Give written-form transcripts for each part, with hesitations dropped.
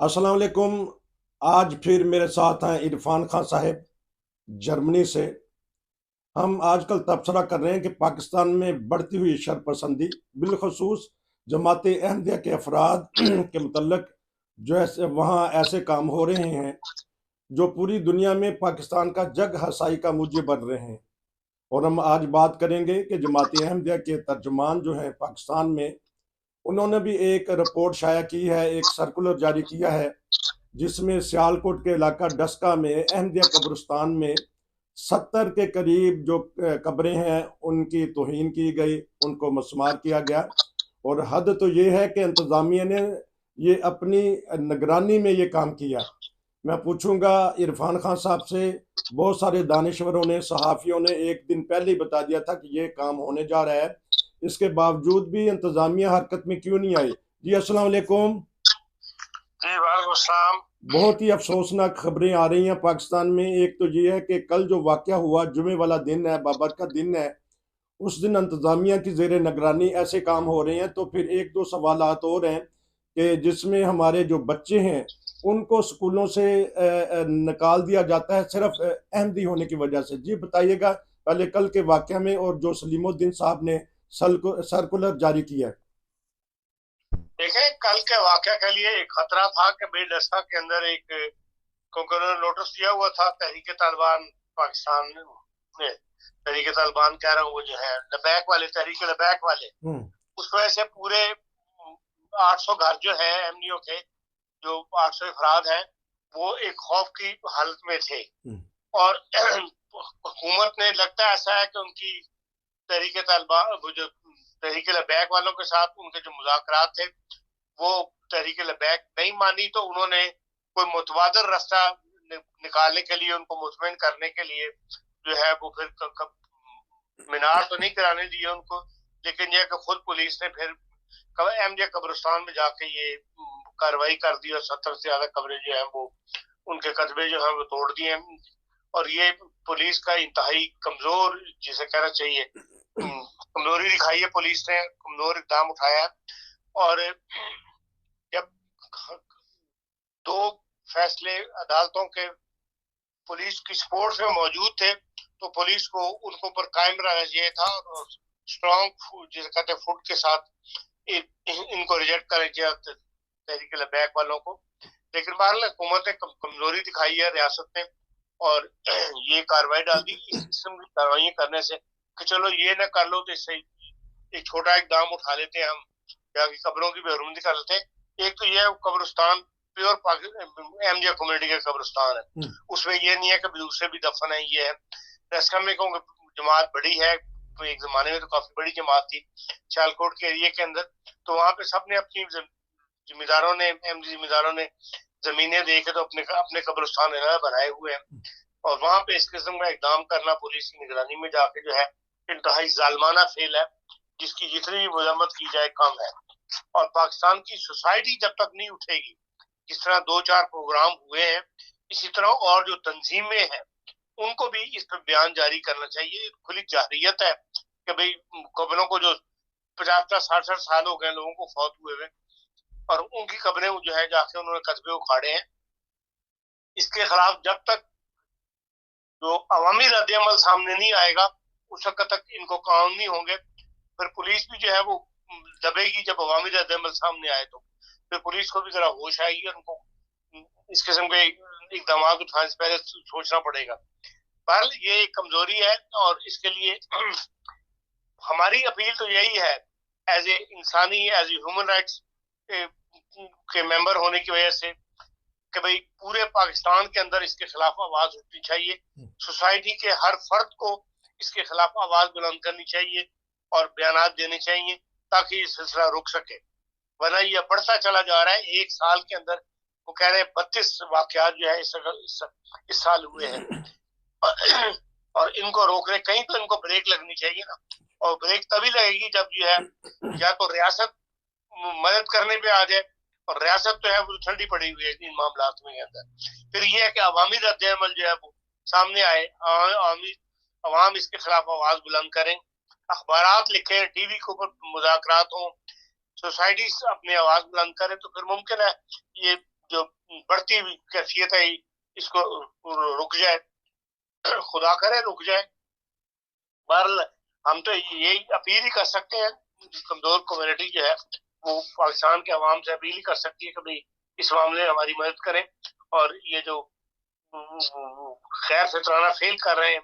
अस्सलाम वालेकुम। आज फिर मेरे साथ हैं इरफान खान साहब जर्मनी से। हम आजकल तबसरा कर रहे हैं कि पाकिस्तान में बढ़ती हुई शरपसंदी बिलखसूस जमात अहमदिया के अफराद के मतलब जो ऐसे वहाँ ऐसे काम हो रहे हैं जो पूरी दुनिया में पाकिस्तान का जग हसाई का मूजिब बन रहे हैं। और हम आज बात करेंगे कि जमात अहमदिया के तर्जमान जो हैं पाकिस्तान में, उन्होंने भी एक रिपोर्ट शाया की है, एक सर्कुलर जारी किया है जिसमें सियालकोट के इलाका डस्का में अहमदिया कब्रिस्तान में 70 के करीब जो कब्रें हैं उनकी तौहीन की गई, उनको मस्मार किया गया। और हद तो ये है कि इंतज़ामिया ने ये अपनी निगरानी में ये काम किया। मैं पूछूंगा इरफान खान साहब से, बहुत सारे दानिश्वरों ने, सहाफ़ियों ने एक दिन पहले ही बता दिया था कि ये काम होने जा रहा है, इसके बावजूद भी इंतज़ामिया हरकत में क्यों नहीं आई? जी अस्सलाम वालेकुम। जी वालेकुम सलाम। बहुत ही अफसोसनाक खबरें आ रही हैं पाकिस्तान में। एक तो ये है कि कल जो वाक़या हुआ, जुमे वाला दिन है, बाबर का दिन है, उस दिन इंतज़ामिया की ज़ेर निगरानी ऐसे काम हो रहे हैं। तो फिर एक दो सवालात और हैं कि जिसमें हमारे जो बच्चे हैं उनको स्कूलों से निकाल दिया जाता है सिर्फ अहमदी होने की वजह से। जी बताइएगा पहले कल के वाक़या में और जो सलीमुद्दीन साहब ने सर्कुलर जारी किया है। देखें, कल के वाक़या के लिए एक खतरा था कि भाई डस्का के अंदर एक, क्योंकि उन्होंने नोटिस दिया हुआ था तहरीक तालिबान पाकिस्तान में, तहरीक तालिबान कह रहा हूँ, वो जो है लबैक वाले, तहरीक लबैक वाले, उस वजह से पूरे 800 घर जो है एमडीओ के, जो 800 अफराद हैं, वो एक खौफ की हालत में थे। और हुकूमत ने, लगता है ऐसा है कि उनकी तहरीक तालिबान, वो जो तहरीक लबैक वालों के साथ उनके जो मुज़ाकरात थे, वो तहरीक लबैक नहीं मानी, तो उन्होंने कोई मुतबादल रास्ता निकालने के लिए, उनको मुतमईन करने के लिए जो है वो फिर मीनार तो नहीं कराने दिए उनको, लेकिन यह कि खुद पुलिस ने फिर अहमदिया कब्रिस्तान में जाके ये कार्रवाई कर दी और 70 से ज्यादा कब्रें जो है वो, उनके कस्बे जो है वो तोड़ दिए। और ये पुलिस का इंतहाई कमजोर, जिसे कहना चाहिए, कमजोरी दिखाई है पुलिस ने, कमजोर इकदाम उठाया। और जब दो फैसले अदालतों के पुलिस की सपोर्ट में मौजूद थे, तो पुलिस को उनको ऊपर कायम रहना चाहिए था और स्ट्रॉन्ग, जिसे कहते हैं, फुट के साथ इनको रिजेक्ट करना चाहिए तहरीक लबैक वालों को। लेकिन बहरहाल हुकूमत ने कमजोरी दिखाई है रियासत में, और ये कार्रवाई डाल दी। इस किस्म की कार्रवाई करने से कि चलो ये ना कर लो तो इससे एक छोटा इकदाम उठा लेते हैं हम, या कब्रों की बेहरमती कर लेते हैं। एक तो ये कब्रिस्तान प्योर अहमदिया कम्युनिटी का कब्रिस्तान है, उसमें ये नहीं है कि दूसरे भी दफन है। ये है रस्का में, कहूँगा जमात बड़ी है, तो एक जमाने में तो काफी बड़ी जमात थी सियालकोट के एरिया के अंदर, तो वहां पे सबने अपनी जिम्मेदारों ने, अहमदी जिम्मेदारों ने जमीनें देखे तो अपने अपने कब्रिस्तान बनाए हुए हैं। और वहां पे इस किस्म का इकदाम करना पुलिस की निगरानी में जाके जो है इंतहाई जालमाना फेल है, जिसकी जितनी भी मजम्मत की जाए कम है। और पाकिस्तान की सोसाइटी जब तक नहीं उठेगी, जिस तरह 2-4 प्रोग्राम हुए हैं, इसी तरह और जो तंजीमें हैं उनको भी इस पर बयान जारी करना चाहिए। खुली जाहरियत है कि भाई कब्रों को, जो 50-60 साल हो गए लोगों को फौत हुए हुए, और उनकी कब्रें जो है जाके उन्होंने कस्बे उखाड़े हैं। इसके खिलाफ जब तक जो अवामी रद्द-ए-अमल सामने नहीं आएगा, उस वक्त तक इनको कानून नहीं होंगे। फिर पुलिस भी जो है वो दबेगी, जब अवामी रद्द-ए-अमल सामने आए तो फिर पुलिस को भी जरा होश आएगी और उनको इस किस्म के इकदाम उठाने से पहले सोचना पड़ेगा। बहरहाल ये एक कमजोरी है, और इसके लिए हमारी अपील तो यही है, एज ए इंसानी, एज ए ह्यूमन राइट्स के मेंबर होने की वजह से, कि भाई पूरे पाकिस्तान के अंदर इसके खिलाफ आवाज उठनी चाहिए। सोसाइटी के हर फर्द को इसके खिलाफ आवाज बुलंद करनी चाहिए और बयान देने चाहिए, ताकि ये सिलसिला रुक सके। वरना ये बढ़ता चला जा रहा है। एक साल के अंदर वो कह रहे हैं 32 वाकयात जो है इस साल हुए हैं। और इनको रोकने, कहीं तो इनको ब्रेक लगनी चाहिए ना। और ब्रेक तभी लगेगी जब जो है, या तो रियासत मदद करने पे आ जाए, और रियासत तो है वो ठंडी पड़ी हुई है इन मामलात में अंदर। फिर ये है कि अवामी रद्द-ए-अमल जो है वो सामने आए, अवाम इसके खिलाफ आवाज बुलंद करें, अखबारात लिखें, टीवी के ऊपर मुज़ाकरात हों, सोसाइटी अपनी आवाज बुलंद करें, तो फिर मुमकिन है ये जो बढ़ती हुई कैफियत है इसको रुक जाए, खुदा करे रुक जाए। बहरहाल हम तो यही अपील ही कर सकते हैं, कमजोर कम्युनिटी जो है वो पाकिस्तान के अवाम से अपील ही कर सकती है कि भाई इस मामले में हमारी मदद करें, और ये जो खैर फितराना फेल कर रहे हैं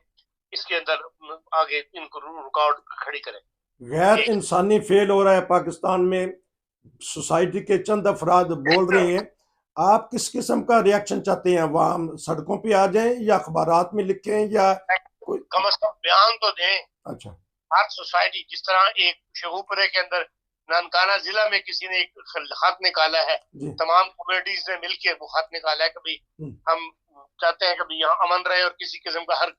इसके अंदर आगे इनको रुकावट खड़ी करें। गैर इंसानी फेल हो रहा है पाकिस्तान में, सोसाइटी के चंद अफराद बोल रहे हैं। आप किस किस्म का रिएक्शन चाहते हैं? अवाम सड़कों पे आ जाएं या अखबारात में लिखें या कोई? कम से कम बयान तो दें। अच्छा, हर सोसाइटी, जिस तरह एक शेखुपुरे के अंदर ननकाना जिला में किसी ने एक खत निकाला है, तमाम कम्युनिटीज ने मिलकर वो खत निकाला है कि भाई हम चाहते हैं कि भाई यहाँ अमन रहे और किसी किस्म का हर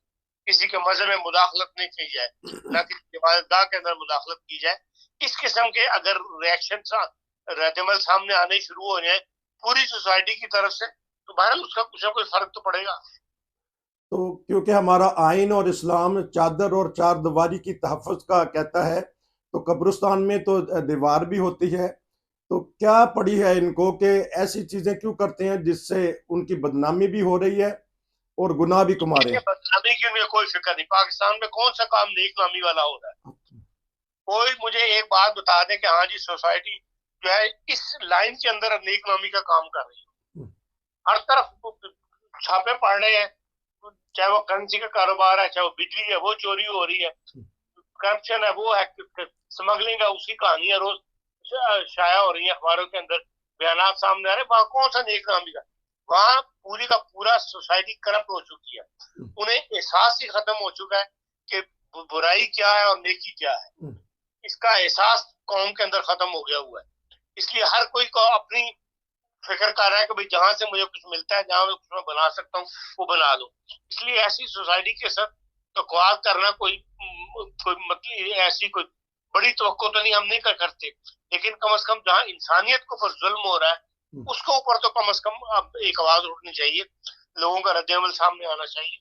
किसी के मजहब में मुदाखलत नहीं की जाए, ना किसी इबादतगाह के अंदर मुदाखलत की जाए। इस किस्म के अगर रिएक्शन रद्दमल सामने आने शुरू हो जाए पूरी सोसाइटी की तरफ से, तो बहरहाल उसका कुछ ना कुछ फर्क तो पड़ेगा। तो क्योंकि हमारा आइन और इस्लाम चादर और चार दीवारी की तहफ़्फ़ुज़ का कहता है, तो कब्रिस्तान में तो दीवार भी होती है, तो क्या पड़ी है इनको कि ऐसी चीजें क्यों करते हैं जिससे उनकी बदनामी भी हो रही है और गुनाह भी कमा रहे हैं? बदनामी की उन्हें कोई फिक्र नहीं। पाकिस्तान में कौन सा काम नेकनामी वाला हो रहा है? कोई मुझे एक बात बता दे कि हाँ जी सोसाइटी जो है इस लाइन के अंदर नेकनामी का काम कर रही है। हर तरफ छापे पड़ रहे हैं, चाहे वो करेंसी का कारोबार है, चाहे वो बिजली है वो चोरी हो रही है, करप्शन है वो है, स्मगलिंग है, उसकी कहानियां रोज शाया हो रही है अखबारों के अंदर, बयान सामने आ रहे। वहां कौन सा नेकनामी का? वहां पूरी का पूरा सोसाइटी करप्ट हो चुकी है। उन्हें एहसास ही खत्म हो चुका है कि बुराई क्या है और नेकी क्या है। इसका एहसास कौम के अंदर खत्म हो गया हुआ है। इसलिए हर कोई को अपनी फिक्र कर रहा है कि भाई जहां से मुझे कुछ मिलता है, जहां मैं कुछ मैं बना सकता हूँ वो बना दो। इसलिए ऐसी सोसाइटी के साथ तो ख्वाब करना कोई मतलब ऐसी कोई बड़ी तवक्को तो नहीं, हम नहीं करते, लेकिन कम से कम जहाँ इंसानियत के ऊपर जुल्म हो रहा है उसके ऊपर तो कम से कम अब एक आवाज उठनी चाहिए, लोगों का रद्द-ए-अमल सामने आना चाहिए।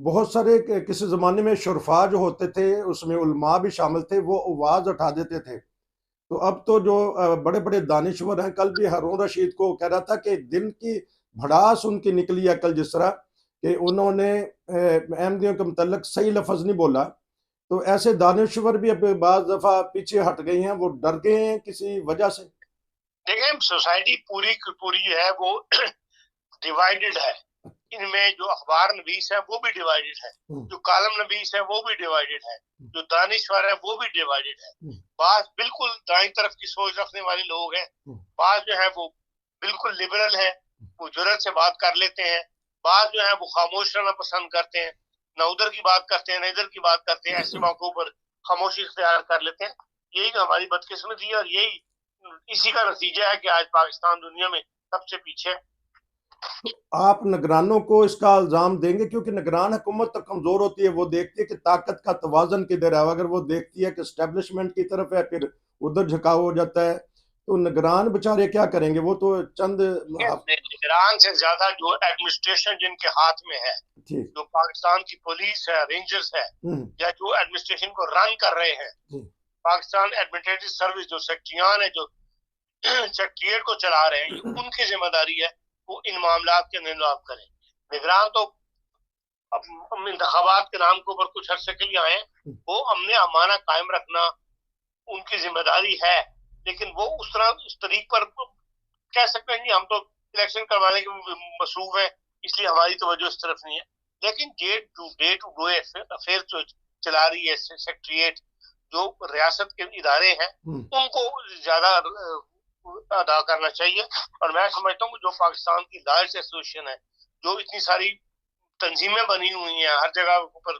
बहुत सारे किसी जमाने में शुरफा जो होते थे उसमें उलमा भी शामिल थे, वो आवाज उठा देते थे। तो अब तो जो बड़े बड़े दानिश्वर हैं, कल भी हारून रशीद को कह रहा था कि दिल की भड़ास उनकी निकली है कल, जिस तरह कि उन्होंने अहमदियों के मुतल्लिक सही लफ्ज नहीं बोला। तो ऐसे दानिश्वर भी अब बाज दफा पीछे हट गए हैं, वो डर गए हैं किसी वजह से। देखें सोसाइटी पूरी की पूरी है वो डिवाइडेड है। इनमें जो अखबार नवीस है वो भी डिवाइडेड है, जो कालम नवीस है वो भी डिवाइडेड है, जो दानिश्वर है वो भी डिवाइडेड है। बाज बिल्कुल दाईं तरफ की सोच रखने वाले लोग हैं, बाज जो है वो बिल्कुल लिबरल है, वो जुर्रत से बात कर लेते हैं, बाज जो है वो खामोश रहना पसंद करते हैं, न उधर की बात करते हैं न इधर की बात करते हैं, ऐसे मौकों पर खामोशी इख्तियार कर लेते हैं। यही तो हमारी बदकिस्मती है और यही इसी का नतीजा है कि आज पाकिस्तान दुनिया में सबसे पीछे। आप निगरानों को इसका इल्जाम देंगे? क्योंकि निगरान हुकूमत तो कमजोर होती है, वो देखती है कि ताकत का तवाजन किधर है। अगर वो देखती है कि एस्टेब्लिशमेंट की तरफ है फिर उधर झुकाव हो जाता है, तो निगरान बेचारे क्या करेंगे? वो तो चंद निगरान से ज्यादा जो एडमिनिस्ट्रेशन जिनके हाथ में है, जो पाकिस्तान की पुलिस है, रेंजर्स है, या जो एडमिनिस्ट्रेशन को रन कर रहे हैं, पाकिस्तान एडमिनिस्ट्रेटिव सर्विस जो सेक्रेटरियान है, जो सेक्रेटरिएट को चला रहे हैं, उनकी जिम्मेदारी है वो इन मामला के निगरान करें। निगरान तो अब इंतखाबात के नाम के ऊपर कुछ अरसे के लिए आए, वो अमन अमाना कायम रखना उनकी जिम्मेदारी है, लेकिन वो उस तरह उस तरीक पर कह सकते हैं कि हम तो इलेक्शन करवाने के मसरूफ है इसलिए हमारी तवज्जो इस तरफ नहीं है। लेकिन डे टू डे अफेयर जो चला रही है सेक्रेटरिएट, जो रियासत के इदारे हैं, उनको ज्यादा अदा करना चाहिए। और मैं समझता हूँ जो पाकिस्तान की लॉयर्स एसोसिएशन है, जो इतनी सारी तंजीमें बनी हुई हैं हर जगह ऊपर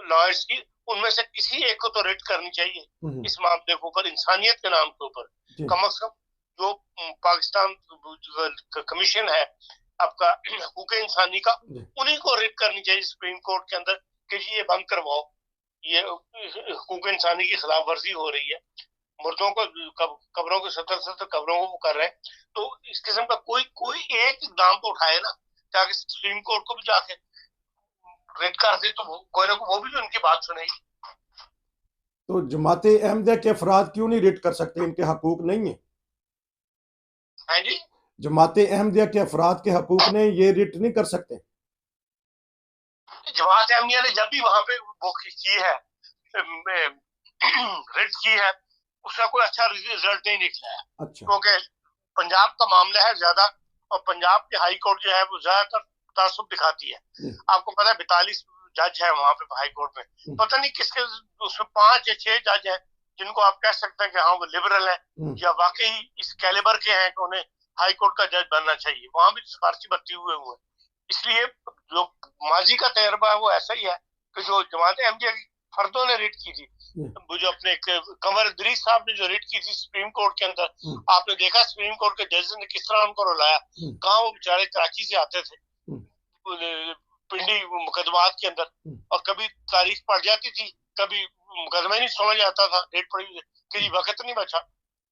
लॉयर्स की, उनमें से किसी एक को तो रिट करनी चाहिए इस मामले के ऊपर, इंसानियत के नाम के ऊपर। कम से कम जो पाकिस्तान कमीशन है आपका हुकूक इंसानी का, उन्हीं को रिट करनी चाहिए सुप्रीम कोर्ट के अंदर कि जी ये बंद करवाओ, ये हुकूक इंसानी की खिलाफ वर्जी हो रही है, मुर्दों को कब्रों को 70 कब्रों को कर रहे हैं। तो इस किस्म का कोई एक इकदाम तो उठाए ना, ताकि सुप्रीम कोर्ट को भी जाके रेड कर दे, तो कोई ना वो भी उनकी बात सुनेगी। तो जमाते अहमदिया के अफराद क्यों नहीं रेड कर सकते? इनके हकूक नहीं है? हाँ जी, जमात अहमदिया के अफराद के हकूक ने ये रिट नहीं कर सकते? जमात अहमदिया ने जब भी वहां पे वो की है, रिट की है, उसका कोई अच्छा रिजल्ट नहीं निकला है। अच्छा। क्योंकि पंजाब का मामला है ज्यादा, और पंजाब की हाई कोर्ट जो है वो ज्यादातर तासुब दिखाती है। आपको पता है 42 जज है वहां पे हाई कोर्ट में, पता नहीं किसके उसमें 5 या 6 जज हैं जिनको आप कह सकते हैं कि हाँ वो लिबरल है या वाकई इस कैलिबर के हैं कि उन्हें हाई कोर्ट का जज बनना चाहिए। वहां भी सिफारशी बत्ती हुए हैं। इसलिए जो माजी का तजर्बा है वो ऐसा ही है कि जो जमात अहमदिया की फर्दों ने रिट की थी, वो जो अपने कमर अदरीस साहब ने जो रिट की थी सुप्रीम कोर्ट के अंदर, आपने देखा सुप्रीम कोर्ट के जज ने किस तरह उनको रुलाया। कहाँ वो बेचारे कराची से आते थे पिंडी मुकदमात के अंदर, और कभी तारीख पड़ जाती थी, कभी मुकदमा नहीं समझ आता था, डेट पड़ी कि वक्त नहीं बचा।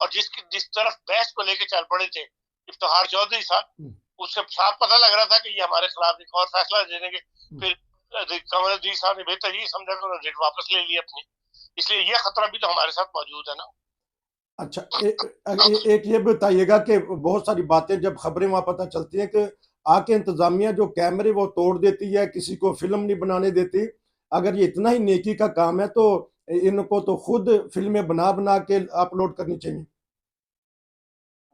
और जिस तरफ बहस को लेके चल पड़े थे इफ्तिखार चौधरी साहब, उससे साफ पता लग रहा था कि ये हमारे खिलाफ एक और फैसला दे देंगे। फिर कमर अदरीस साहब ने बेहतर ये समझा कि उन्होंने डेट वापस ले ली अपनी। इसलिए ये खतरा भी तो हमारे साथ मौजूद है ना। अच्छा, एक ये बताइएगा कि बहुत सारी बातें जब खबरें वहां पता चलती हैं कि आके इंतजामिया जो कैमरे वो तोड़ देती है, किसी को फिल्म नहीं बनाने देती। अगर ये इतना ही नेकी का काम है तो इनको तो खुद फिल्में बना बना के अपलोड करनी चाहिए।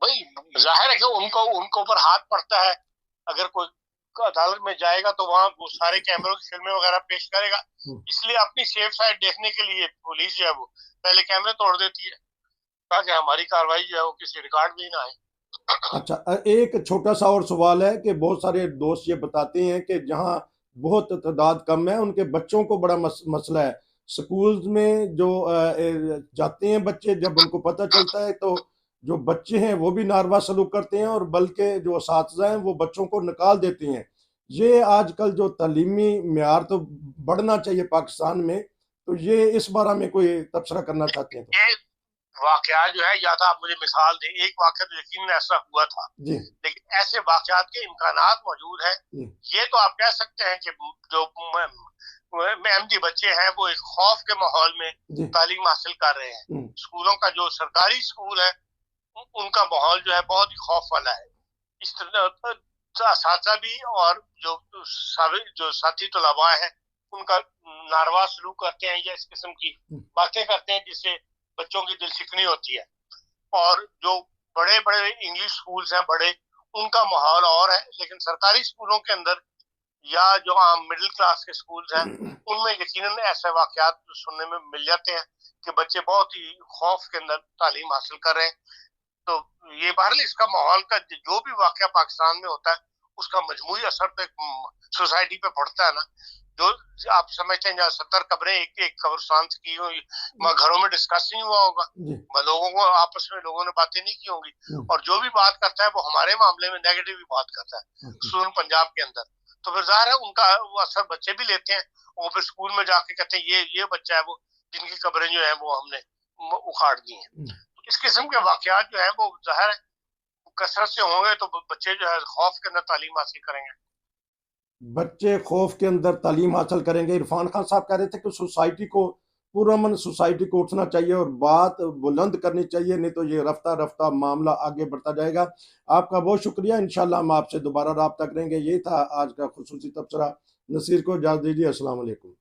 भाई जाहिर है कि उनको ऊपर हाथ पड़ता है। अगर कोई अदालत में जाएगा तो वहां वो सारे कैमरों की फिल्में वगैरह पेश करेगा। इसलिए अपनी सेफ साइड देखने के लिए पुलिस जो है वो पहले कैमरे तोड़ देती है ताकि हमारी कार्रवाई जो है वो किसी रिकॉर्ड में ही ना आए। अच्छा, एक छोटा सा और सवाल है कि बहुत सारे दोस्त ये बताते हैं कि जहाँ बहुत तादाद कम है उनके बच्चों को बड़ा मसला है। स्कूल्स में जो जाते हैं बच्चे, जब उनको पता चलता है तो जो बच्चे हैं वो भी नारवा सलूक करते हैं, और बल्कि जो असातिज़ा हैं वो बच्चों को निकाल देते हैं। ये आजकल जो तालीमी मेयार तो बढ़ना चाहिए पाकिस्तान में, तो ये इस बारे में कोई तबसरा करना चाहते हैं तो? वाकया जो है, या तो आप मुझे मिसाल दें, एक वाकया तो यकीन ऐसा हुआ था जी, लेकिन ऐसे वाकयात के इम्कानात मौजूद हैं। ये तो आप कह सकते हैं कि जो अहमदी बच्चे हैं वो एक खौफ के माहौल में तालीम हासिल कर रहे हैं। स्कूलों का जो सरकारी स्कूल है उनका माहौल जो है बहुत ही खौफ वाला है। इस तरह असातिज़ा भी और जो साथी तलबा हैं उनका नारवा सलूक करते हैं या इस किस्म की बातें करते हैं जिससे बच्चों की दिलशिकनी होती है। और जो बड़े बड़े इंग्लिश स्कूल्स हैं बड़े, उनका माहौल और है। लेकिन सरकारी स्कूलों के अंदर या जो आम मिडिल क्लास के स्कूल्स हैं उनमें यकीनन ऐसे वाकयात सुनने में मिल जाते हैं कि बच्चे बहुत ही खौफ के अंदर तालीम हासिल कर रहे हैं। तो ये बहरहाल इसका माहौल का जो भी वाकया पाकिस्तान में होता है उसका मजमूई असर तो सोसाइटी पे पड़ता है ना। जो आप समझते हैं जहाँ 70 कब्रें एक कब्रिस्तान की हुई, घरों में डिस्कस नहीं हुआ होगा, लोगों को आपस में लोगों ने बातें नहीं की होंगी, और जो भी बात करता है वो हमारे मामले में नेगेटिव भी बात करता है सूरन पंजाब के अंदर। तो फिर जाहिर है उनका वो असर बच्चे भी लेते हैं, और फिर स्कूल में जाके कहते हैं ये बच्चा है वो जिनकी कब्रें जो है वो हमने उखाड़ दी हैं। इस किस्म के वाकयात जो है वो जाहिर कसरत से होंगे तो बच्चे जो है खौफ के अंदर तालीम हासिल करेंगे। बच्चे खौफ के अंदर तालीम हासिल करेंगे। इरफान खान साहब कह रहे थे कि सोसाइटी को पुरअमन सोसाइटी को उठना चाहिए और बात बुलंद करनी चाहिए, नहीं तो ये रफ्ता रफ्ता मामला आगे बढ़ता जाएगा। आपका बहुत शुक्रिया। इंशाल्लाह हम आपसे दोबारा रब्ता करेंगे। ये था आज का खुसूसी तबसरा। नसीर को इजाज़त दीजिए। अस्सलाम वालेकुम।